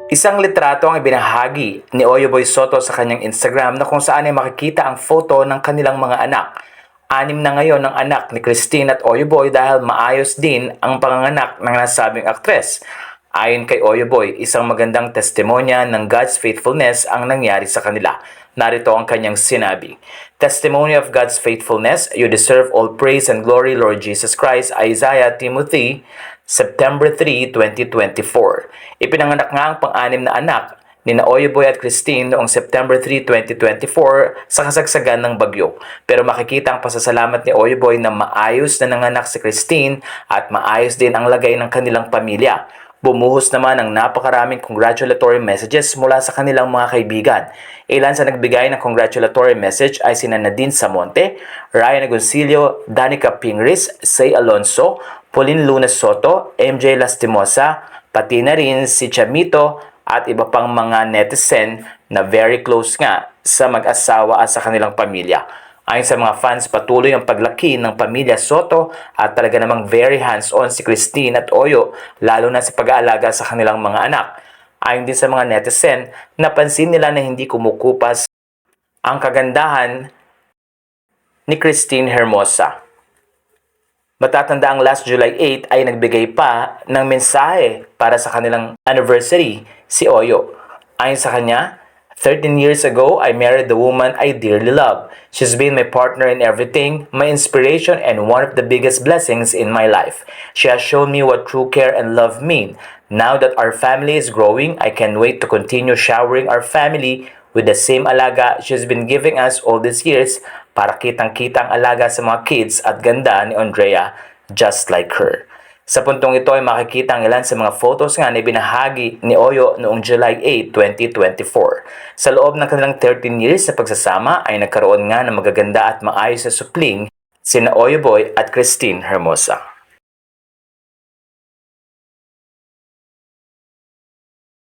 Isang litrato ang ibinahagi ni Oyoboy Soto sa kanyang Instagram na kung saan ay makikita ang photo ng kanilang mga anak. 6 na ngayon ang anak ni Christine at Oyoboy dahil maayos din ang panganganak ng nasabing aktres. Ayon kay Oyoboy, isang magandang testimonya ng God's faithfulness ang nangyari sa kanila. Narito ang kanyang sinabi. Testimony of God's faithfulness, you deserve all praise and glory, Lord Jesus Christ. Isaiah Timothy, September 3, 2024. Ipinanganak nga ang pang-anim na anak ni Oyoboy at Christine noong September 3, 2024 sa kasagsagan ng bagyo. Pero makikita ang pasasalamat ni Oyoboy na maayos na nanganak si Christine at maayos din ang lagay ng kanilang pamilya. Bumuhos naman ang napakaraming congratulatory messages mula sa kanilang mga kaibigan. Ilan sa nagbigay ng congratulatory message ay sina Nadine Samonte, Ryan Agoncillo, Danica Pingris, Say Alonso, Pauline Lunes Soto, MJ Lastimosa, pati na rin si Chamito at iba pang mga netizen na very close nga sa mag-asawa at sa kanilang pamilya. Ayon sa mga fans, patuloy ang paglaki ng pamilya Soto at talaga namang very hands-on si Christine at Oyo, lalo na sa pag-aalaga sa kanilang mga anak. Ayon din sa mga netizen, napansin nila na hindi kumukupas ang kagandahan ni Christine Hermosa. Matatanda ang last July 8 ay nagbigay pa ng mensahe para sa kanilang anniversary si Oyo. Ayon sa kanya, 13 years ago, I married the woman I dearly love. She's been my partner in everything, my inspiration, and one of the biggest blessings in my life. She has shown me what true care and love mean. Now that our family is growing, I can't wait to continue showering our family with the same alaga she's been giving us all these years para kitang-kita ang alaga sa mga kids at ganda ni Andrea, just like her. Sa puntong ito ay makikita ang ilan sa mga photos nga na ibinahagi ni Oyo noong July 8, 2024. Sa loob ng kanilang 13 years na pagsasama ay nagkaroon nga ng magaganda at maayos na supling sina Oyoboy at Christine Hermosa.